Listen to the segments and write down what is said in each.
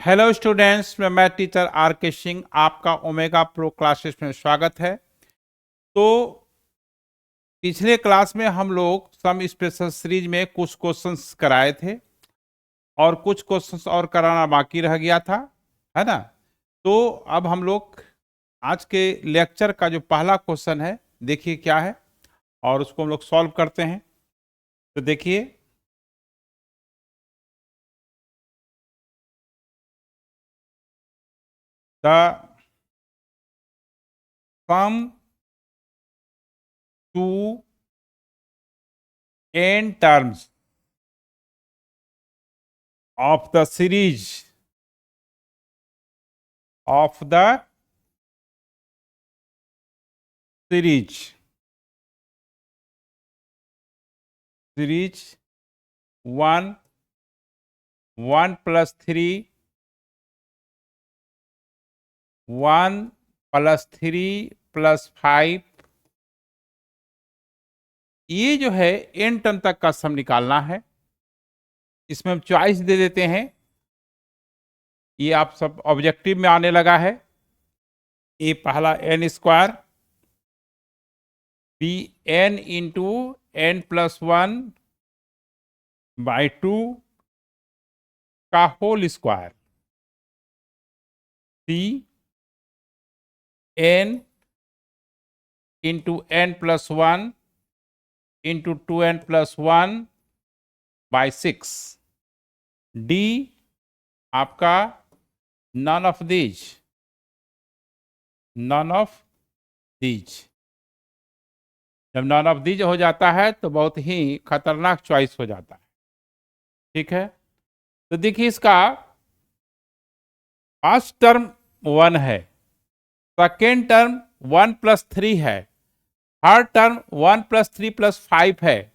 Hello students, मैं math teacher are के सिंह आपका ओमेगा प्रो क्लासेस में स्वागत है। तो पिछले क्लास में हम लोग सम स्पेशल सीरीज में कुछ क्वेश्चंस कराए थे और कुछ क्वेश्चंस और कराना बाकी रह गया था, है ना। तो अब हम लोग आज के लेक्चर का जो पहला क्वेश्चन है, देखिए क्या है और उसको हम लोग सॉल्व करते हैं। तो देखिए, the sum to n terms of the series of the series 1 1 plus 3 1 plus 3 plus 5, ये जो है n टर्म तक का सम निकालना है। इसमें हम चॉइस दे देते हैं, ये आप सब ऑब्जेक्टिव में आने लगा है। ये पहला n square, B n into n+1 by 2 का whole square, C n into n+1 into 2n+1 by 6, D आपका नन ऑफ दीज जब नन ऑफ दीज हो जाता है तो बहुत ही खतरनाक चॉइस हो जाता है। ठीक है, तो देखिए इसका फर्स्ट टर्म 1 है, सेकेंड टर्म 1+3 है, थर्ड टर्म 1+3+5 है।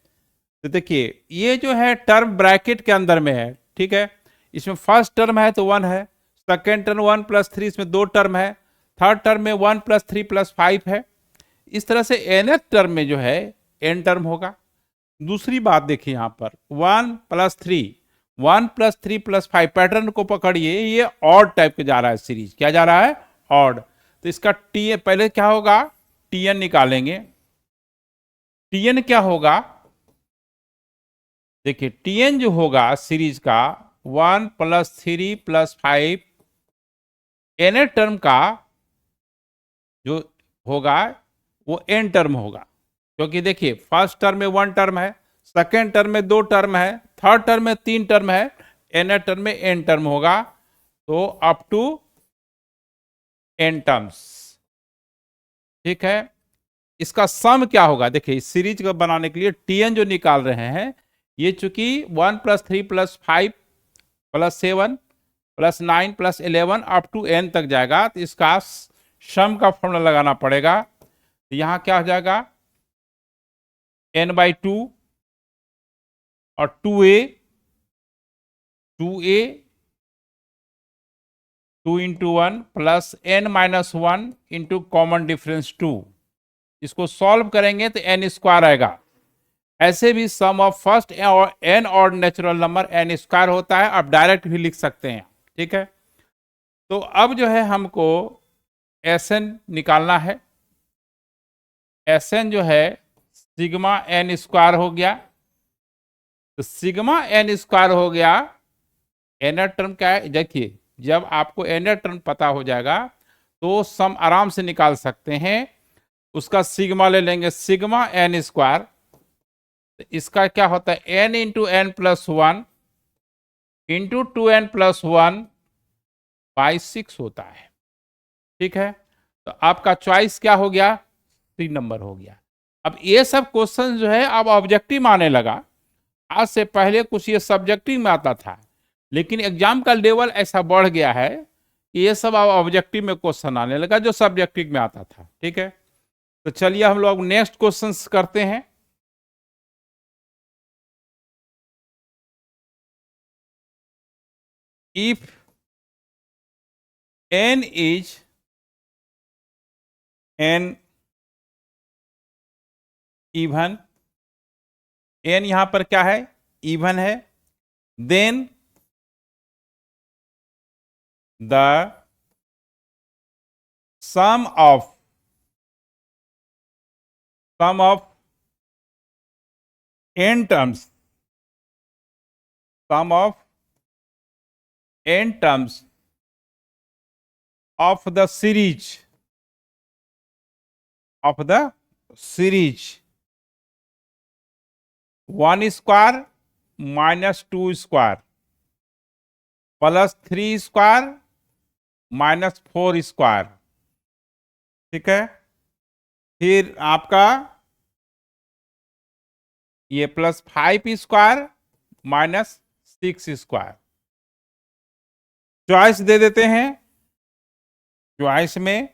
तो देखिए ये जो है टर्म ब्रैकेट के अंदर में है, ठीक है। इसमें फर्स्ट टर्म है तो 1 है, सेकेंड टर्म 1+3, इसमें 2 टर्म है, थर्ड टर्म में 1+3+5 है। इस तरह से nth टर्म में जो है n टर्म होगा। दूसरी बात देखिए यहाँ पर 1+3+5 पैटर्न को पकड़िए, ये ऑड टाइप के जा रहा है सीरीज। क्या जा रहा है? ऑड। तो इसका टी पहले क्या होगा, टीएन निकालेंगे। टीएन क्या होगा, देखिए टीएन जो होगा सीरीज का 1+3+5 n टर्म का जो होगा वो n टर्म होगा, क्योंकि देखिए फर्स्ट टर्म में 1 टर्म है, सेकेंड टर्म में 2 टर्म है, थर्ड टर्म में 3 टर्म है, n टर्म में n टर्म होगा। तो अप टू n टर्म्स, ठीक है। इसका सम क्या होगा, देखिए इस सीरीज को बनाने के लिए टीएन जो निकाल रहे हैं, ये चूंकि 1+3+5+7+9+11 अप टू n तक जाएगा, तो इसका सम का फॉर्मूला लगाना पड़ेगा। तो यहां क्या हो जाएगा, n/2 और 2a 2 into 1 plus n-1 into common difference 2। इसको सॉल्व करेंगे तो n² आएगा। ऐसे भी सम ऑफ फर्स्ट और n और नेचुरल नंबर n² होता है, आप डायरेक्ट भी लिख सकते हैं, ठीक है। तो अब जो है हमको Sn निकालना है। Sn जो है सिग्मा n² हो गया। तो सिग्मा n² हो गया, n टर्म क्या है, देखिए जब आपको n टर्म पता हो जाएगा तो सम आराम से निकाल सकते हैं। उसका सिग्मा ले लेंगे, सिग्मा n²। तो इसका क्या होता है, n into n+1 into 2n+1 by 6 होता है, ठीक है। तो आपका चॉइस क्या हो गया, 3 नंबर हो गया। अब ये सब क्वेश्चन जो है अब ऑब्जेक्टिव आने लगा। आज से पहले कुछ ये सब्जेक्टिव में आता था, लेकिन एग्जाम का लेवल ऐसा बढ़ गया है कि ये सब अब ऑब्जेक्टिव में क्वेश्चन आने लगा जो सब्जेक्टिव में आता था, ठीक है। तो चलिए हम लोग नेक्स्ट क्वेश्चंस करते हैं। If n is n even, n यहां पर क्या है, इवन है, then the sum of n terms, sum of n terms of the series 1 square minus 2 square plus 3 square minus 4 square. ठीक है, फिर आपका ये plus 5 square minus 6 square. Choice दे देते हैं, चॉइस में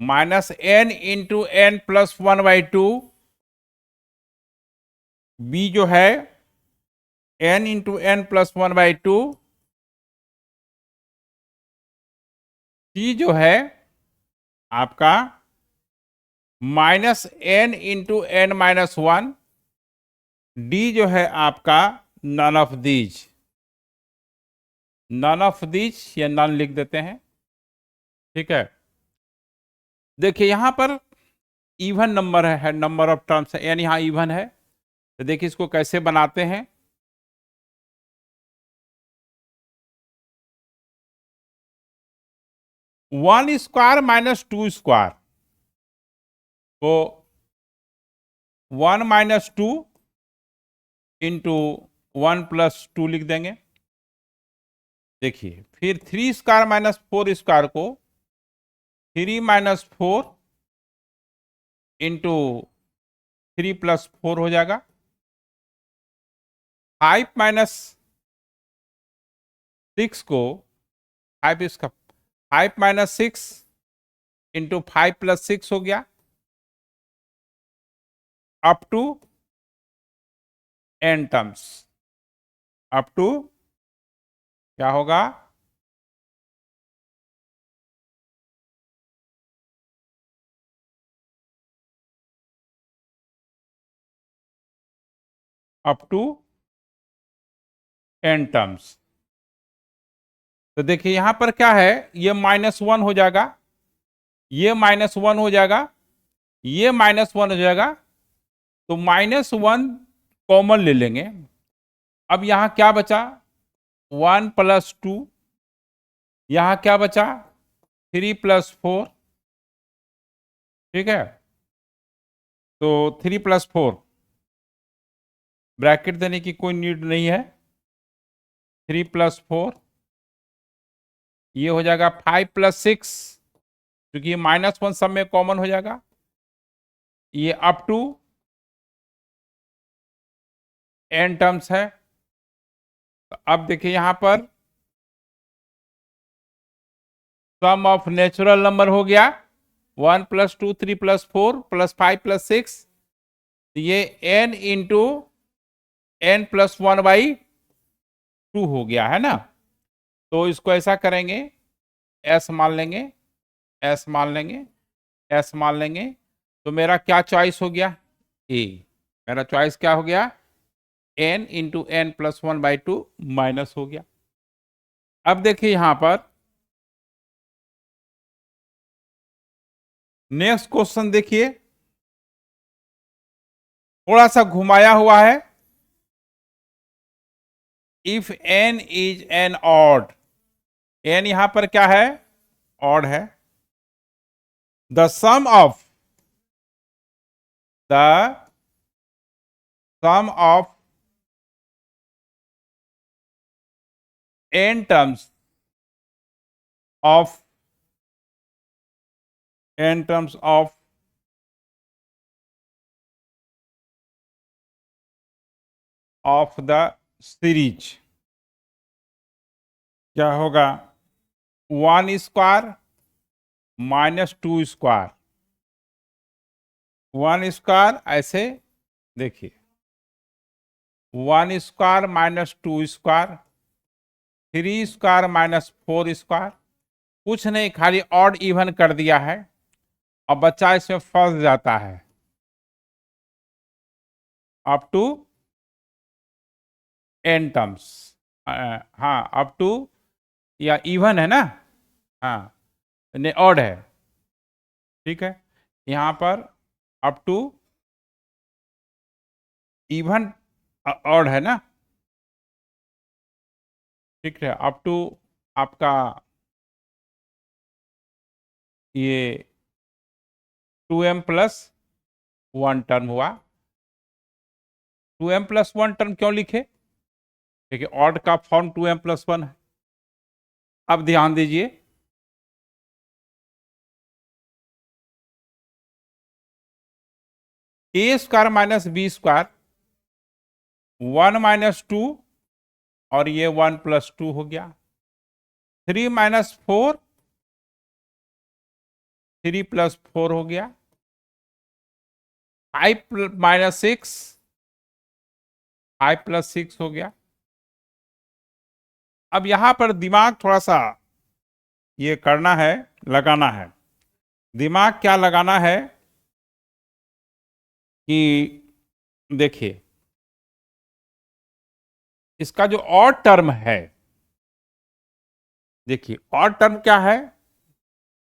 minus n into N plus 1/2, B जो है n into N plus 1/2, C जो है आपका minus n into N minus 1, D जो है आपका नन ऑफ दीज, या नन लिख देते हैं। ठीक है, देखिए यहां पर इवन नंबर है, नंबर ऑफ टर्म्स है, यानी यहां इवन है। तो देखिए इसको कैसे बनाते हैं। वन स्क्वायर माइनस 2 स्क्वायर, तो 1 माइनस 2 इंटू 1 प्लस 2 लिख देंगे। देखिए फिर 3 स्क्वायर माइनस 4 स्क्वायर को 3 माइनस 4 इंटू 3 प्लस 4 हो जाएगा। 5 माइनस 6 को 5 माइनस 6 इंटू 5 प्लस 6 हो गया, up to n terms, up to क्या होगा, अप टू n टर्म्स। तो देखिए यहां पर क्या है, ये -1 हो जाएगा, ये -1 हो जाएगा, ये -1 हो जाएगा, तो -1 कॉमन ले लेंगे। अब यहां क्या बचा, 1 प्लस 2, यहां क्या बचा 3 प्लस 4। ठीक है, तो 3 प्लस 4, ब्रैकेट देने की कोई नीड नहीं है। 3 प्लस 4, ये हो जाएगा 5 प्लस 6, क्योंकि ये -1 सब में कॉमन हो जाएगा, ये अप टू n टर्म्स है। तो अब देखिए यहां पर सम ऑफ नेचुरल नंबर हो गया 1 प्लस 2 3 प्लस 4 प्लस 5 प्लस 6, ये n इंटू एन प्लस 1/2 हो गया है ना। तो इसको ऐसा करेंगे, s मान लेंगे, s मान लेंगे, s मान लेंगे, तो मेरा क्या चॉइस हो गया, ए। मेरा चॉइस क्या हो गया, n into N plus 1/2 minus हो गया। अब देखिए यहां पर नेक्स्ट क्वेश्चन देखिए, थोड़ा सा घुमाया हुआ है। If n is an odd, n यहां पर क्या है, ऑड है। The sum of n terms of the series क्या होगा, 1 स्क्वायर माइनस 2 स्क्वायर, 1 स्क्वायर ऐसे देखिए, 1 square minus 2 square, 3 square minus 4 square, कुछ नहीं, खाली ऑड इवन कर दिया है। अब बच्चा इसमें फंस जाता है, अप टू n टर्म्स, हाँ अप टू या इवन है ना, हाँ नहीं ऑड है, ठीक है। यहाँ पर अप टू इवन ऑड है ना, ठीक है। अप टू आपका ये 2m+1 टर्म हुआ। 2m+1 टर्म क्यों लिखे, देखिए ऑड का फॉर्म 2m+1 है। अब ध्यान दीजिए, a² माइनस b², 1 - 2 और ये 1+2 हो गया। 3 - 4, 3+4 हो गया। 5 - 6, 5+6 हो गया। अब यहां पर दिमाग थोड़ा सा ये करना है, लगाना है। दिमाग क्या लगाना है कि देखिए इसका जो ऑड टर्म है, देखिए ऑड टर्म क्या है,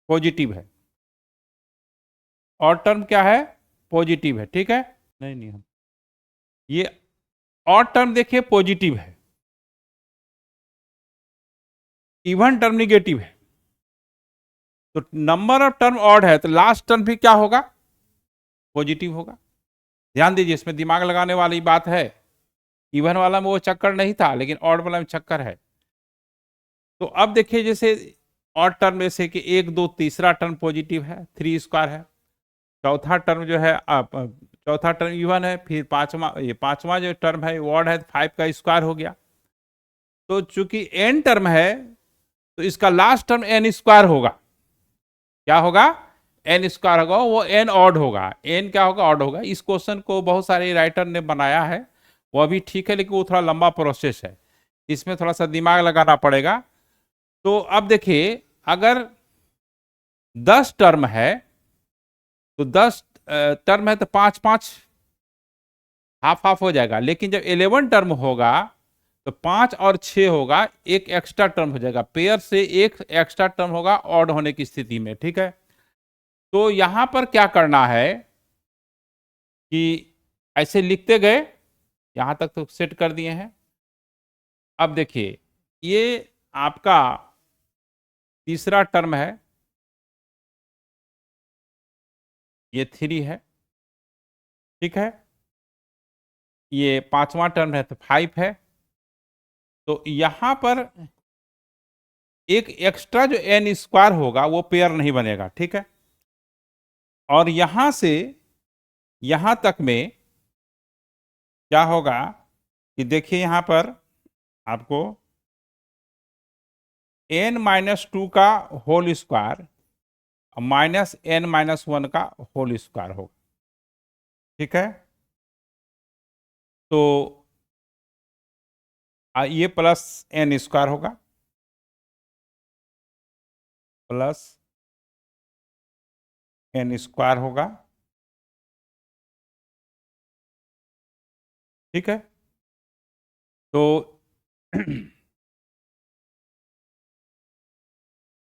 पॉजिटिव है। ऑड टर्म क्या है, पॉजिटिव है, ठीक है। नहीं नहीं हम ये ऑड टर्म देखिए पॉजिटिव है, इवन टर्म निगेटिव है। तो नंबर ऑफ टर्म ऑड है तो लास्ट टर्म भी क्या होगा, पॉजिटिव होगा। ध्यान दीजिए इसमें दिमाग लगाने वाली बात है। इवन वाला में वो चक्कर नहीं था, लेकिन ऑड वाला में चक्कर है। तो अब देखिए जैसे ऑड टर्म में से कि 1 2 तीसरा टर्म पॉजिटिव है, 3² है। चौथा टर्म जो है चौथा टर्म इवन है, फिर पांचवा जो टर्म है वो ऑड है, 5 का स्क्वायर हो गया। तो चूंकि n टर्म है तो इसका लास्ट टर्म n² होगा। क्या होगा, n² होगा, वो n ऑड होगा। n क्या होगा, ऑड होगा। इस क्वेश्चन को बहुत सारे राइटर ने बनाया है, वह भी ठीक है, लेकिन वो थोड़ा लंबा प्रोसेस है, इसमें थोड़ा सा दिमाग लगाना पड़ेगा। तो अब देखिए अगर 10 टर्म है तो 10 टर्म है तो 5 5 हाफ हाफ हो जाएगा। लेकिन जब 11 टर्म होगा तो 5 और 6 होगा, एक एक्स्ट्रा टर्म हो जाएगा। पेयर से एक एक्स्ट्रा टर्म होगा ऑड होने की स्थिति में, ठीक है। तो यहां पर क्या करना है कि ऐसे लिखते गए, यहां तक तो सेट कर दिए हैं। अब देखिए ये आपका तीसरा टर्म है, ये 3 है, ठीक है। ये पांचवा टर्म है तो 5 है। तो यहां पर एक एक्स्ट्रा जो n² होगा वो पेयर नहीं बनेगा, ठीक है। और यहां से यहां तक में क्या होगा कि देखिए यहां पर आपको n-2 का होल स्क्वायर -n-1 का होल स्क्वायर होगा, ठीक है। तो ये +n² होगा, +n² होगा, ठीक है। तो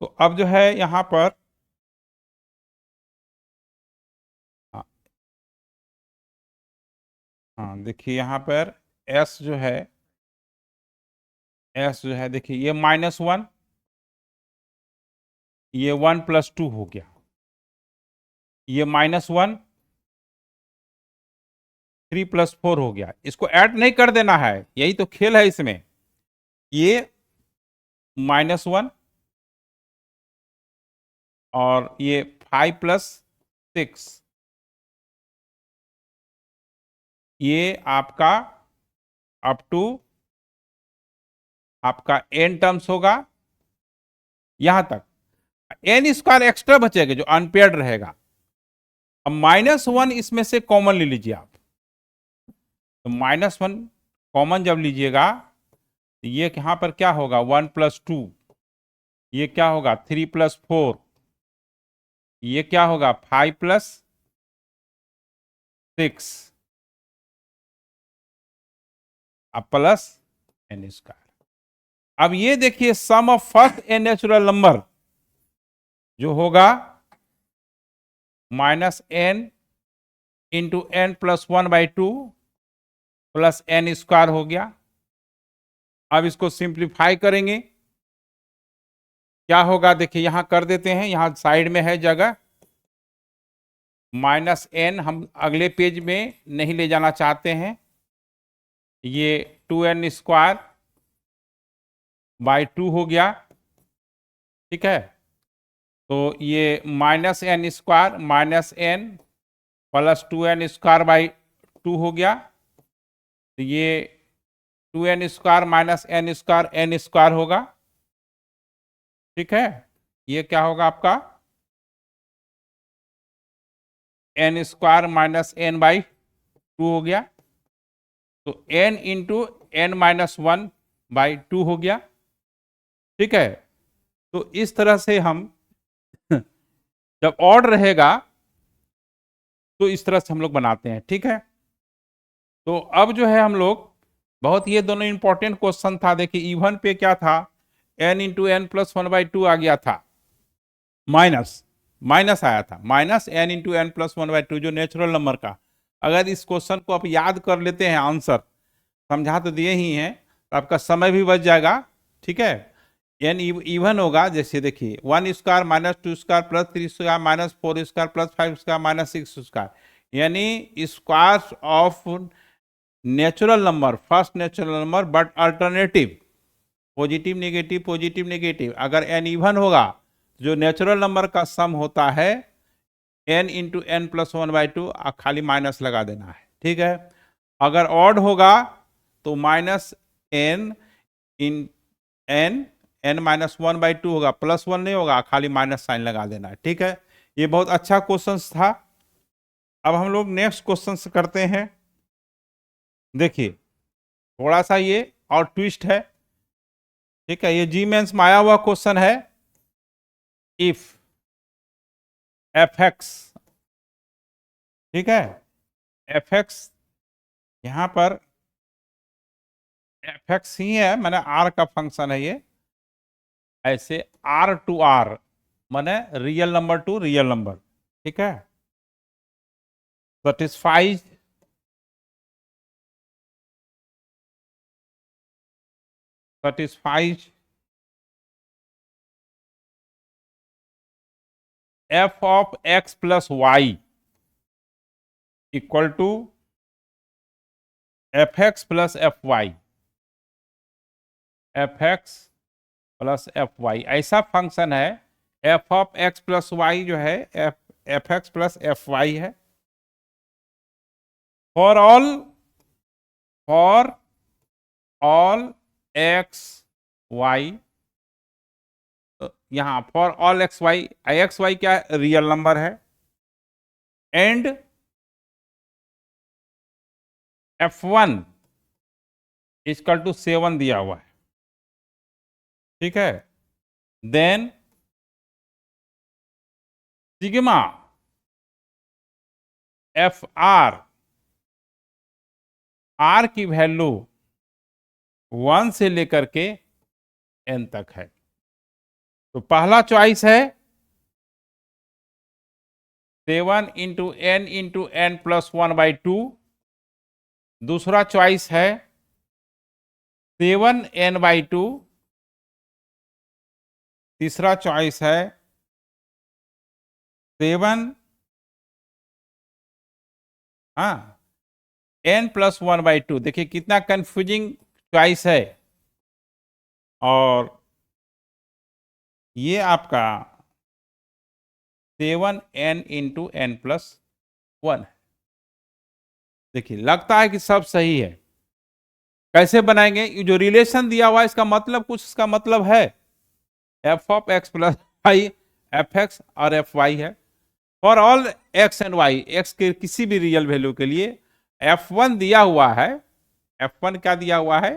तो अब जो है यहां पर हाँ हाँ, देखिए यहां पर s जो है, देखिए ये -1, ये 1+2 हो गया, ये -1, 3+4 हो गया। इसको ऐड नहीं कर देना है, यही तो खेल है इसमें। ये -1 और ये 5+6, ये आपका अप टू आपका n टर्म्स होगा यहां तक। n² एक्स्ट्रा बचेगा जो अनपेयर्ड रहेगा। अब -1 इसमें से कॉमन ले लीजिए आप। तो -1 कॉमन जब लीजिएगा तो ये यहां पर क्या होगा, 1+2, ये क्या होगा 3+4, ये क्या होगा 5+6 अब +n²। अब ये देखिए sum of first N natural number जो होगा minus N into N plus 1/2 plus N square हो गया। अब इसको सिंप्लीफाई करेंगे, क्या होगा देखिए यहां कर देते हैं, यहां साइड में है जगह। माइनस एन हम अगले पेज में नहीं ले जाना चाहते हैं, ये 2n² बाई 2 हो गया, ठीक है। तो ये -n² minus N plus 2n² by 2 हो गया। तो ये 2n² माइनस n² होगा, ठीक है। ये क्या होगा आपका n² माइनस n बाई 2 हो गया। तो n इंटू n-1/2 हो गया, ठीक है। तो इस तरह से हम जब ऑड रहेगा तो इस तरह से हम लोग बनाते हैं, ठीक है। तो अब जो है हम लोग बहुत, ये दोनों इंपॉर्टेंट क्वेश्चन था। देखिए इवन पे क्या था, n इंटू n प्लस 1/2 आ गया था, माइनस आया था, minus n into n plus 1/2 जो नेचुरल नंबर का। अगर इस क्वेश्चन को आप याद कर लेते हैं, आंसर समझा तो दिए ही हैं, तो आपका समय भी बच जाएगा, ठीक है। n इवन होगा, जैसे देखिए 1² minus 2² plus 3² minus 4² plus 5² minus 6², यानी square of natural number, first natural number but alternative, positive negative. अगर n इवन होगा, जो नेचुरल नंबर का सम होता है n इंटू n प्लस 1/2, खाली माइनस लगा देना है, ठीक है। अगर ऑड होगा तो माइनस n इन n-1/2 होगा, प्लस 1 नहीं होगा, खाली माइनस साइन लगा देना है, ठीक है। ये बहुत अच्छा क्वेश्चन था। अब हम लोग नेक्स्ट क्वेश्चन करते हैं। देखिए थोड़ा सा ये और ट्विस्ट है, ठीक है। ये जी मेंस में आया हुआ क्वेश्चन है। इफ f(x), ठीक है, f(x) यहां पर f(x) ही है, मैंने r का फंक्शन है ये। ऐसे r टू r माने real number to real number, ठीक है। satisfies f of x plus y equal to fx plus fy, ऐसा फंक्शन है। f of x plus y जो है fx प्लस fy है। फॉर ऑल x y, यहां for all x y क्या real number है, एंड f1 इक्वल टू 7 दिया हुआ है, ठीक है। देन सिग्मा fr, r की वैल्यू 1 से लेकर के n तक है। तो पहला चॉइस है 7 इंटू n प्लस 1/2। दूसरा चॉइस है 7n/2। तीसरा चॉइस है 7 n प्लस 1/2। देखिए कितना कंफ्यूजिंग चॉइस है। और ये आपका 7n इंटू n प्लस 1 है। देखिए लगता है कि सब सही है। कैसे बनाएंगे, ये जो रिलेशन दिया हुआ है इसका मतलब कुछ, इसका मतलब है f of x plus y fx और fy है। For all x and y, x के किसी भी रियल वैल्यू के लिए f1 दिया हुआ है। f1 क्या दिया हुआ है,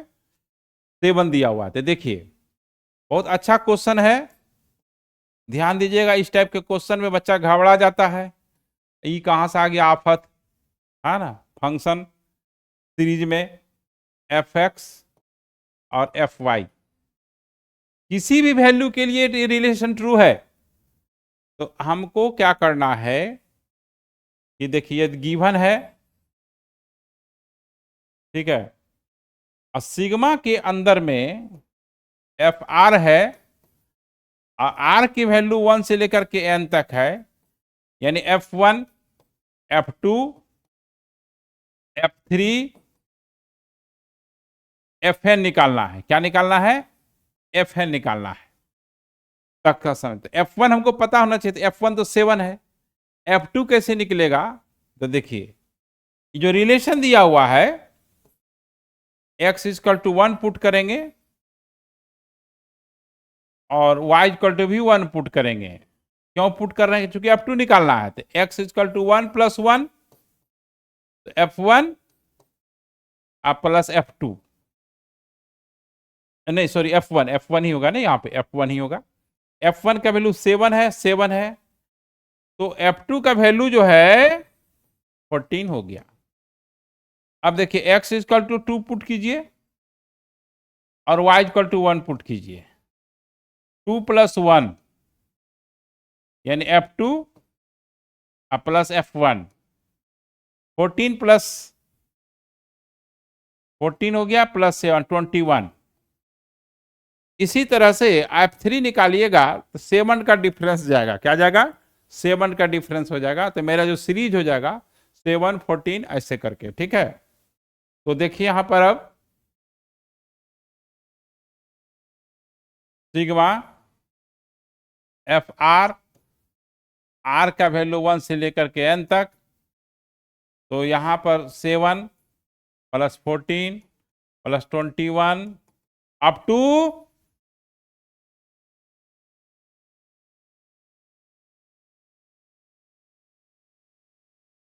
7 दिया हुआ है। तो देखिए बहुत अच्छा क्वेश्चन है, ध्यान दीजिएगा। इस टाइप के क्वेश्चन में बच्चा घबरा जाता है, ये कहां से आ गया आफत, है ना। फंक्शन सीरीज में fx और fy, किसी भी वैल्यू के लिए रिलेशन ट्रू है, तो हमको क्या करना है कि देखिए गिवन है, ठीक है, और सिग्मा के अंदर में एफ आर है, और आर की वैल्यू 1 से लेकर के एन तक है, यानी F1, F2, F3, Fn निकालना है। क्या निकालना है? Fn निकालना है तक का समय। तो F1 हमको पता होना चाहिए, तो F1 तो 7 है। F2 कैसे निकलेगा? तो देखिए जो रिलेशन दिया हुआ है, x इक्वल टू 1 पुट करेंगे और y इक्वल टू भी 1 पुट करेंगे। क्यों पुट कर रहे हैं? क्योंकि F2 निकालना है। तो x इक्वल टू 1 प्लस 1, तो F1 प्लस F2, नहीं सॉरी F1 ही होगा ना, यहाँ पे F1 ही होगा। F1 का वैल्यू 7 है, 7 है, तो F2 का वैल्यू जो है 14 हो गया। अब देखिए x इक्वल टू 2 पुट कीजिए और y इक्वल टू 1 पुट कीजिए। 2 प्लस 1 यानी F2 प्लस F1, 14 प्लस 14 हो गया, प्लस 7 21। इसी तरह से F3 निकालिएगा तो 7 का डिफरेंस जाएगा। क्या जाएगा? 7 का डिफरेंस हो जाएगा। तो मेरा जो सीरीज हो जाएगा 7 14 ऐसे करके, ठीक है। तो देखिए यहां पर अब सिग्मा एफ आर, आर का वैल्यू 1 से लेकर के n तक, तो यहां पर 7 प्लस 14 प्लस 21 अप टू